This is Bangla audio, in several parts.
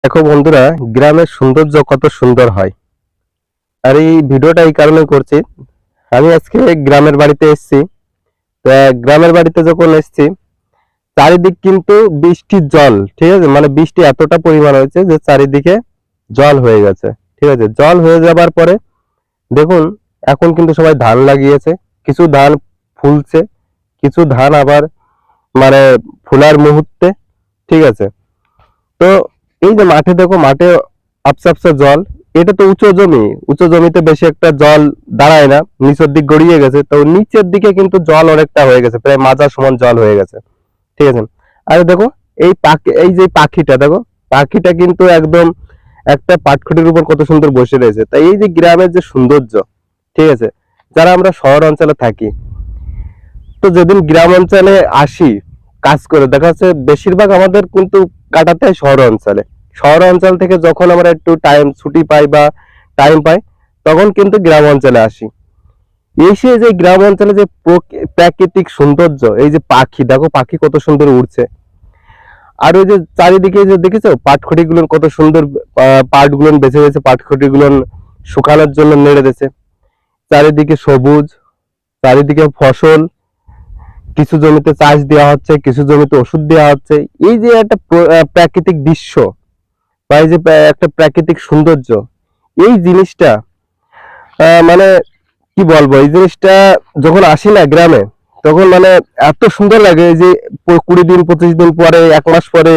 দেখো বন্ধুরা, গ্রামের সৌন্দর্য কত সুন্দর হয়। আর এই ভিডিওটা এই কারণে করছি, আমি আজকে গ্রামের বাড়িতে এসেছি। তা গ্রামের বাড়িতে যখন এসেছি, চারিদিক কিন্তু বৃষ্টির জল, ঠিক আছে, মানে বৃষ্টি এতটা পরিমাণ হয়েছে যে চারিদিকে জল হয়ে গেছে। ঠিক আছে, জল হয়ে যাবার পরে দেখুন, এখন কিন্তু সবাই ধান লাগিয়েছে। কিছু ধান ফুলছে, কিছু ধান আবার মানে ফুলার মুহূর্তে। ঠিক আছে, তো এই যে মাঠে দেখো, মাঠে আপসা আপসা জল। এটা তো উঁচু জমি, উঁচু জমিতে বেশি একটা জল দাঁড়ায় না, নিচের দিক গড়িয়ে গেছে। তো নিচের দিকে কিন্তু জল অনেকটা হয়ে গেছে, প্রায় মাজা সমান জল হয়ে গেছে। ঠিক আছে, আর দেখো এই পাখি, এই যে পাখিটা দেখো, পাখিটা কিন্তু একদম একটা পাটখুঁটির উপর কত সুন্দর বসে রয়েছে। তাই এই যে গ্রামের যে সৌন্দর্য, ঠিক আছে, যারা আমরা শহর অঞ্চলে থাকি, তো যেদিন গ্রাম অঞ্চলে আসি কাজ করে, দেখা যাচ্ছে বেশিরভাগ আমাদের কিন্তু কাটাতে হয় শহর অঞ্চলে। শহর অঞ্চল থেকে যখন আমরা একটু টাইম ছুটি পাই বা টাইম পাই, তখন কিন্তু গ্রাম অঞ্চলে আসি। এসে যে গ্রাম অঞ্চলে যে প্রাকৃতিক সৌন্দর্য, এই যে পাখি দেখো, পাখি কত সুন্দর উড়ছে। আর ওই যে চারিদিকে যে দেখেছো পাটখুঁটি গুলো কত সুন্দর, পাট গুলো বেছে বেছে পাটখুঁটি গুলো শুকানোর জন্য নেড়ে দিয়েছে। চারিদিকে সবুজ, চারিদিকে ফসল, কিছু জমিতে চাষ দেওয়া হচ্ছে, কিছু জমিতে ওষুধ দেওয়া হচ্ছে। এই যে একটা প্রাকৃতিক দৃশ্য বা এই যে একটা প্রাকৃতিক সৌন্দর্য, এই জিনিসটা মানে কি বলবো, এই জিনিসটা যখন আসি না গ্রামে, তখন মানে এত সুন্দর লাগে। এই যে 20 দিন 25 দিন পরে, 1 মাস পরে,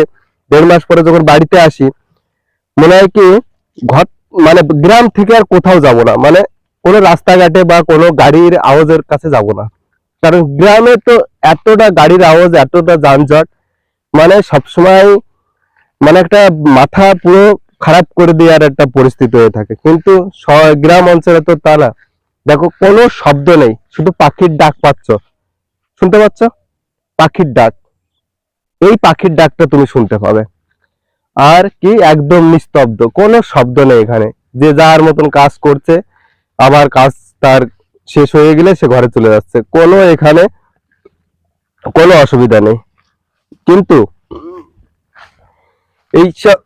1.5 মাস পরে যখন বাড়িতে আসি, মনে হয় কি ঘর, মানে গ্রাম থেকে আর কোথাও যাব না, মানে কোনো রাস্তাঘাটে বা কোনো গাড়ির আওয়াজের কাছে যাব না। কারণ গ্রামে তো এতটা গাড়ির আওয়াজ, এতটা যানজট, মানে সবসময় মানে একটা মাথা পুরো খারাপ করে দেওয়ার একটা পরিস্থিতি হয়ে থাকে। কিন্তু গ্রাম অঞ্চলে তো তা না। দেখো কোনো শব্দ নেই, শুধু পাখির ডাক পাচ্ছ, শুনতে পাচ্ছ, পাখির ডাক। এই পাখির ডাকটা তুমি শুনতে পাবে। আর কি, একদম নিস্তব্ধ, কোনো শব্দ নেই এখানে। যে যার মতন কাজ করছে, আবার কাজ তার শেষ হয়ে গেলে সে ঘরে চলে যাচ্ছে, কোনো এখানে কোনো অসুবিধা নেই। কিন্তু এইসব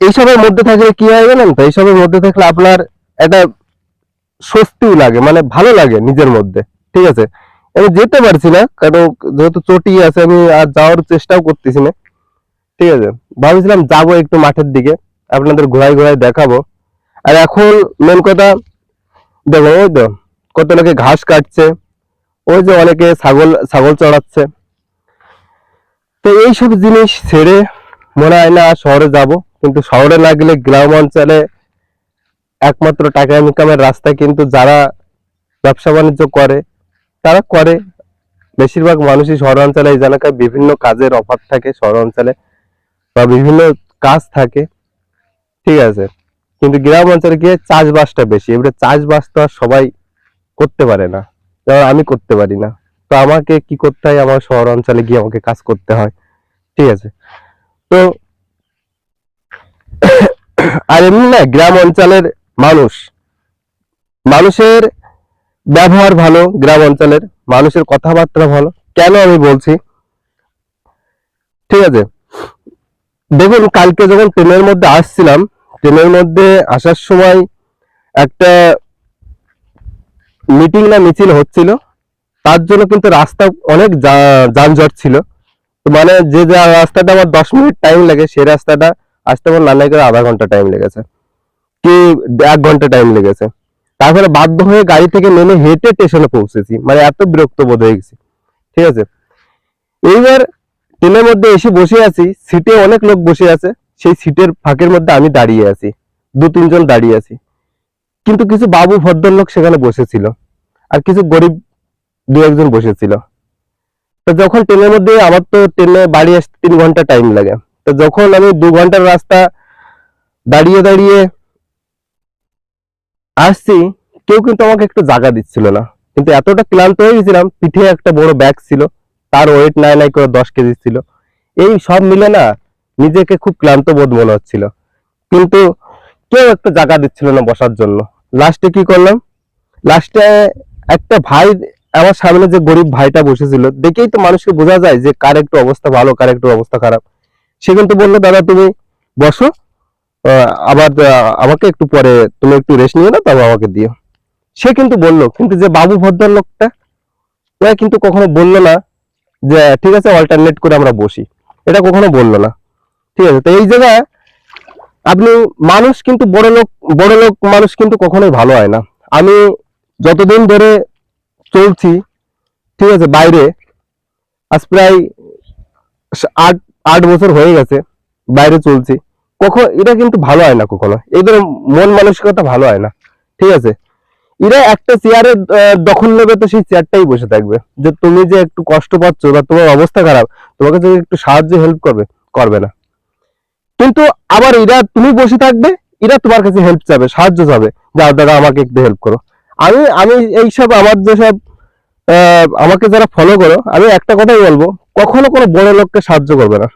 এইসবের মধ্যে থাকলে কি হয় জানেন তো, এইসবের মধ্যে থাকলে আপনার একটা স্বস্তিও লাগে, মানে ভালো লাগে নিজের মধ্যে। ঠিক আছে, আমি যেতে পারছি না কারণ যেহেতু চটি আছে, আমি আর যাওয়ার চেষ্টাও করতেছি না। ঠিক আছে, ভাবছিলাম যাবো একটু মাঠের দিকে, আপনাদের ঘোরায় ঘোরায় দেখাবো। আর এখন মেন কথা দেখো, ওই তো কত লোকে ঘাস কাটছে, ওই যে অনেকে ছাগল ছাগল চড়াচ্ছে। তো এইসব জিনিস ছেড়ে মনে হয় না শহরে যাব। কিন্তু শহরে না গেলে গ্রাম অঞ্চলে একমাত্র টাকা ইনকামের রাস্তা কিন্তু যারা ব্যবসা বাণিজ্য করে তারা করে। বেশিরভাগ মানুষই শহর অঞ্চলে, এই জায়গায় বিভিন্ন কাজের অফার থাকে শহর অঞ্চলে, বা বিভিন্ন কাজ থাকে। ঠিক আছে, কিন্তু গ্রাম অঞ্চলে গিয়ে চাষবাসটা বেশি। এবারে চাষবাস তো আর সবাই করতে পারে না, যেমন আমি করতে পারি না। তো আমাকে কি করতে হয়, আমার শহর অঞ্চলে গিয়ে আমাকে কাজ করতে হয়। ঠিক আছে, তো আর এমনি না, গ্রাম অঞ্চলের মানুষ, মানুষের ব্যবহার ভালো, গ্রাম অঞ্চলের মানুষের কথাবার্তা ভালো। কেন আমি বলছি, ঠিক আছে, দেখুন কালকে যখন ট্রেনের মধ্যে আসছিলাম, ট্রেনের মধ্যে আসার সময় একটা মিটিং না মিছিল হচ্ছিল, তার জন্য কিন্তু রাস্তা অনেক যানজট ছিল। তো মানে যে যে রাস্তাটা আমার 10 মিনিট টাইম লাগে, সেই রাস্তাটা আসতে আমার নানা করে আধা ঘন্টা টাইম লেগেছে, কি 1 ঘন্টা টাইম লেগেছে। তারপরে বাধ্য হয়ে গাড়ি থেকে নেমে হেঁটে স্টেশনে পৌঁছেছি, মানে এত বিরক্ত বোধ হয়ে গেছি। ঠিক আছে, এইবার ট্রেনের মধ্যে এসে বসে আছি, সিটে অনেক লোক বসে আছে, সেই সিটের ফাঁকের মধ্যে আমি দাঁড়িয়ে আছি, 2-3 জন দাঁড়িয়ে আছি। কিন্তু কিছু বাবু ভদ্রলোক সেখানে বসেছিল, আর কিছু গরিব 2-1 জন বসেছিল। তো যখন ট্রেনের মধ্যে, আমার তো ট্রেনে বাড়ি আসতে 3 ঘন্টা টাইম লাগে, তো যখন আমি 2 ঘন্টার রাস্তা দাঁড়িয়ে দাঁড়িয়ে আসছি, কেউ কিন্তু আমাকে একটু জায়গা দিচ্ছিল না। কিন্তু এতটা ক্লান্ত হয়ে গেছিলাম, পিঠে একটা বড় ব্যাগ ছিল, তার ওয়েট নাই নাই করে 10 কেজি ছিল। এই সব মিলে না নিজেকে খুব ক্লান্ত বোধ মনে হচ্ছিল। কিন্তু কেউ একটা জায়গা দিচ্ছিল না বসার জন্য। লাস্টে কি করলাম, লাস্টে একটা ভাই, আমার সামনে যে গরিব ভাইটা বসেছিল, দেখেই তো মানুষকে বোঝা যায় যে কার একটু অবস্থা ভালো, কার একটু অবস্থা খারাপ। সে কিন্তু বললো, দাদা তুমি বসো, আবার আমাকে একটু পরে তুমি একটু রেস্ট নিয়ে নাও, তবে আমাকে দিও। সে কিন্তু বললো, কিন্তু যে বাবু ভদ্রলোকটা, ও কিন্তু কখনো বললো না যে ঠিক আছে অল্টারনেট করে আমরা বসি, এটা কখনো বললো না। ঠিক আছে, তো এই জায়গায় আপনি, মানুষ কিন্তু বড় লোক মানুষ কিন্তু কখনোই ভালো হয় না। আমি যতদিন ধরে চলছি, ঠিক আছে, বাইরে আজ প্রায় 8 বছর হয়ে গেছে বাইরে চলছি, কখন এটা কিন্তু ভালো হয় না, কখনো এদের মন মানসিকতা ভালো হয় না। ঠিক আছে, এরা একটা চেয়ারে দখল নেবে, তো সেই চেয়ারটাই বসে থাকবে। যে তুমি যে একটু কষ্ট পাচ্ছ বা তোমার অবস্থা খারাপ, তোমাকে যদি একটু সাহায্য হেল্প করবে, করবে না। কিন্তু আবার এরা, তুমি বসে থাকবে, এরা তোমার কাছে হেল্প চাবে, সাহায্য চাবে, যাও দাদা আমাকে একটু হেল্প করো। আমি আমি এইসব আমার যেসব আমাকে যারা ফলো করো, আমি একটা কথাই বলবো, কখনো কোনো বড় লোককে সাহায্য করবে না,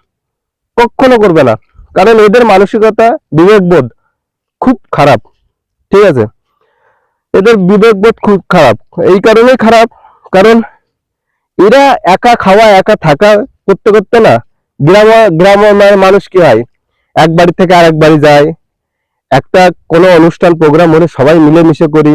কখনো করবে না। কারণ এদের মানসিকতা, বিবেকবোধ খুব খারাপ। ঠিক আছে, এদের বিবেকবোধ খুব খারাপ। এই কারণেই খারাপ, কারণ এরা একা খাওয়া একা থাকা করতে করতে না, গ্রাম গ্রামের মানুষ কি হয়, এক বাড়ি থেকে আরেক বাড়ি যায়, একটা কোনো অনুষ্ঠান প্রোগ্রাম হলে সবাই মিলেমিশে করি,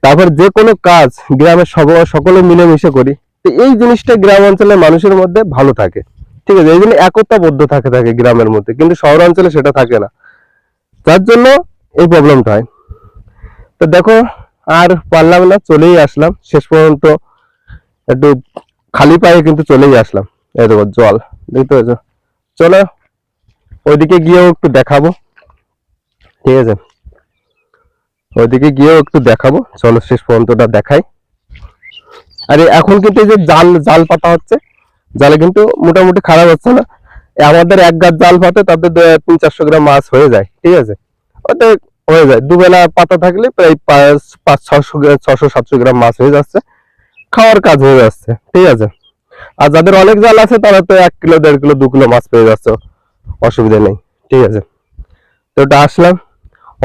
তারপর যে কোনো কাজ গ্রামের সকলে মিলেমিশে করি। তো এই জিনিসটা গ্রাম অঞ্চলের মানুষের মধ্যে ভালো থাকে। ঠিক আছে, এই জন্য একতাবদ্ধ থাকে গ্রামের মধ্যে, কিন্তু শহর অঞ্চলে সেটা থাকে না, যার জন্য এই প্রবলেমটা হয়। তো দেখো, আর পারলাম না, চলেই আসলাম শেষ পর্যন্ত, একটু খালি পায়ে কিন্তু চলেই আসলাম। এই দেখো জল, দেখতে পাচ্ছ। চলো ওইদিকে গিয়েও একটু দেখাবো। ঠিক আছে, ওইদিকে গিয়েও একটু দেখাবো, চলো শেষ পর্যন্তটা দেখাই। আরে এখন কিন্তু এই যে জাল জাল পাতা হচ্ছে, জালে কিন্তু মোটামুটি খারাপ হচ্ছে না। আমাদের এক গাছ জাল পাতে তাদের 300-400 গ্রাম মাছ হয়ে যায়। ঠিক আছে, ওতে হয়ে যায়, দুবেলা পাতা থাকলে প্রায় 500-600-700 গ্রাম মাছ হয়ে যাচ্ছে, খাওয়ার কাজ হয়ে যাচ্ছে। ঠিক আছে, আর যাদের অনেক জাল আছে তারা তো 1 কিলো 1.5 কিলো 2 কিলো মাছ পেয়ে যাচ্ছে, অসুবিধা নেই। ঠিক আছে, তো ওটা আসলাম,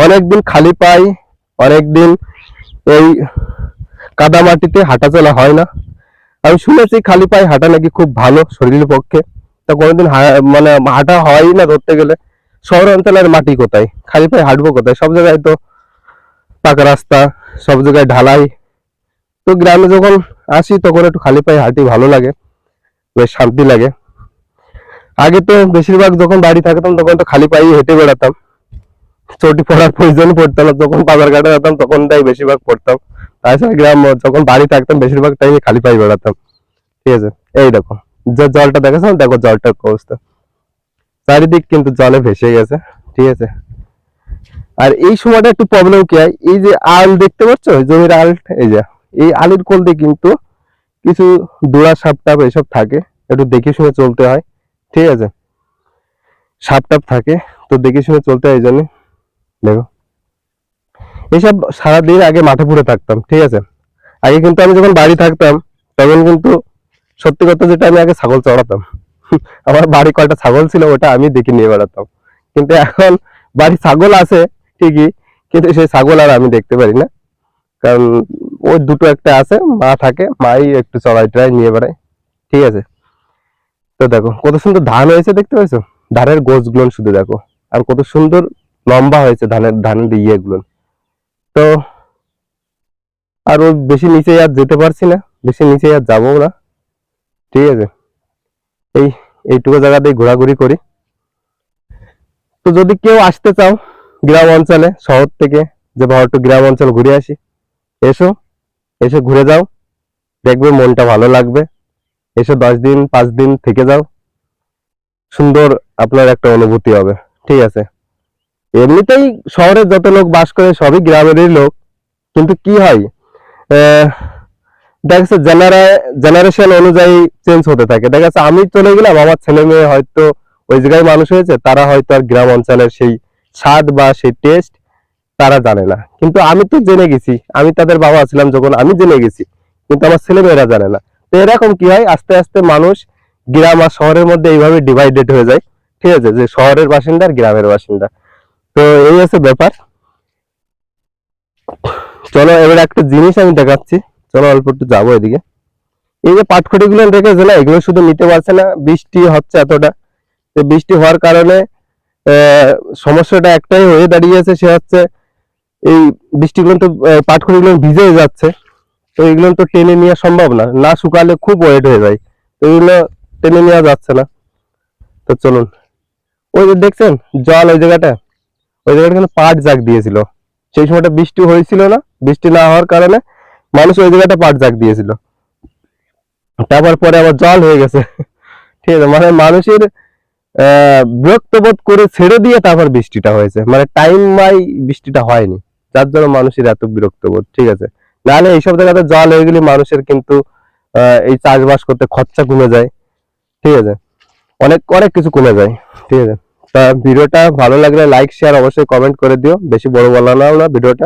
অনেকদিন খালি পাই, অনেকদিন এই কাদা মাটিতে হাঁটা চলা হয় না। আমি শুনেছি খালি পায়ে হাঁটা নাকি খুব ভালো শরীরের পক্ষে, তা কোনোদিন মানে হাঁটা হয়ই না ধরতে গেলে। শহর অঞ্চলের মাটি কোথায়, খালি পায়ে হাঁটবো কোথায়, সব জায়গায় তো পাকা রাস্তা, সব জায়গায় ঢালাই। তো গ্রামে যখন আসি তখন একটু খালি পায়ে হাঁটি, ভালো লাগে, বেশ শান্তি লাগে। আগে তো বেশিরভাগ যখন বাড়ি থাকতাম তখন তো খালি পায়ে হেঁটে বেড়াতাম, চটি পড়ার প্রয়োজন পড়তো না, যখন বাজার ঘাটে যেতাম তখন তাই বেশিরভাগ পড়তাম। তাছাড়া গ্রাম যখন বাড়ি থাকতাম বেশিরভাগ টাইমে খালি পায়ে বেড়াতাম। ঠিক আছে, এই দেখো, যে জলটা দেখেছো, দেখো জলটার অবস্থা, চারিদিক কিন্তু জলে ভেসে গেছে। ঠিক আছে, আর এই সময়টা একটু প্রবলেম কি হয়, এই যে আল দেখতে পাচ্ছ, জমির আল, এই যে এই আলুর কোল দিয়ে কিন্তু কিছু দোড়া সাপ টাপ এসব থাকে, একটু দেখে শুনে চলতে হয়। ঠিক আছে, সাপ টাপ থাকে, তো দেখে শুনে চলতে হয়। এই জন্য দেখো, এইসব সারাদিন আগে মাঠে পড়ে থাকতাম। ঠিক আছে, আগে কিন্তু আমি যখন বাড়ি থাকতাম তখন কিন্তু সত্যি কথা যেটা, আমি আগে ছাগল চড়াতাম। আমার বাড়ি কয়টা ছাগল ছিল ওটা আমি দেখে নিয়ে বেড়াতাম। কিন্তু এখন বাড়ি ছাগল আছে ঠিকই, কিন্তু সেই ছাগল আর আমি দেখতে পারি না, কারণ ওই দুটো একটা আছে, মা থাকে, মাই একটু চড়াই টড়াই নিয়ে বেড়ায়। ঠিক আছে, তো দেখো কত সুন্দর ধান হয়েছে, দেখতে পাচ্ছ, ধানের গোছগুলো শুধু দেখো, আর কত সুন্দর লম্বা হয়েছে ধানের ইয়েগুলো। তো আর ওই বেশি নিচে আর যেতে পারছি না, বেশি নিচে আর যাবো না। ঠিক আছে, এই এইটুকু জায়গাতেই ঘোরাঘুরি করি। তো যদি কেউ আসতে চাও গ্রাম অঞ্চলে, শহর থেকে, যে ভালো একটু গ্রাম অঞ্চল ঘুরে আসি, এসো, এসে ঘুরে যাও, দেখবে মনটা ভালো লাগবে। এসে 10 দিন 5 দিন থেকে যাও, সুন্দর আপনার একটা অনুভূতি হবে। ঠিক আছে, এমনিতেই শহরে যত লোক বাস করে সবই গ্রামেরই লোক, কিন্তু কি হয়, দেখা যাচ্ছে জেনারেশন অনুযায়ী চেঞ্জ হতে থাকে। দেখা যাচ্ছে আমি চলে গেলাম, আমার ছেলে মেয়ে হয়তো ওই জায়গায় মানুষ হয়েছে, তারা হয়তো আর গ্রাম অঞ্চলের সেই স্বাদ বা সেই টেস্ট তারা জানে না, কিন্তু আমি তো জেনে গেছি, আমি তাদের বাবা ছিলাম যখন, আমি জেনে গেছি, কিন্তু আমার ছেলে মেয়েরা জানে না। তো এরকম কি হয়, আস্তে আস্তে মানুষ গ্রাম আর শহরের মধ্যে এইভাবে ডিভাইডেড হয়ে যায়। ঠিক আছে, যে শহরের বাসিন্দা আর গ্রামের বাসিন্দা, তো এই হচ্ছে ব্যাপার। চলো এবার একটা জিনিস আমি দেখাচ্ছি, চলো অল্প একটু যাবো এদিকে। এই যে পাটখড়ি গুলো রেখেছে না, এগুলো শুধু নিতে পারছে না, বৃষ্টি হচ্ছে এতটা, তো বৃষ্টি হওয়ার কারণে সমস্যাটা একটাই হয়ে দাঁড়িয়েছে, সে হচ্ছে এই বৃষ্টিগুলো তো পাটখড়িগুলো ভিজে যাচ্ছে, তো এগুলো তো টেনে নেওয়া সম্ভব না, না শুকালে খুব ওয়েট হয়ে যায়, তো এগুলো টেনে নেওয়া যাচ্ছে না। তো চলুন, ওই যে দেখছেন জল ওই জায়গাটা কিন্তু পাট জাগ দিয়েছিল, সেই সময়টা বৃষ্টি হয়েছিল না, বৃষ্টি না হওয়ার কারণে মানুষ ওই জায়গাটা পাট জাগ দিয়েছিল, তারপর পরে আবার জল হয়ে গেছে। ঠিক আছে, মানে মানুষের বিরক্ত বোধ করে ছেড়ে দিয়ে তারপর বৃষ্টিটা হয়েছে, মানে টাইম বাই বৃষ্টিটা হয়নি, যার জন্য মানুষের এত বিরক্ত বোধ। ঠিক আছে, নাহলে এইসব জায়গাতে জল হয়ে গেলে মানুষের কিন্তু এই চাষবাস করতে খরচা কমে যায়। ঠিক আছে, অনেক অনেক কিছু কমে যায়। ঠিক আছে, তা ভিডিওটা ভালো লাগলে লাইক শেয়ার অবশ্যই কমেন্ট করে দিও, বেশি বড় বলা না ভিডিওটা।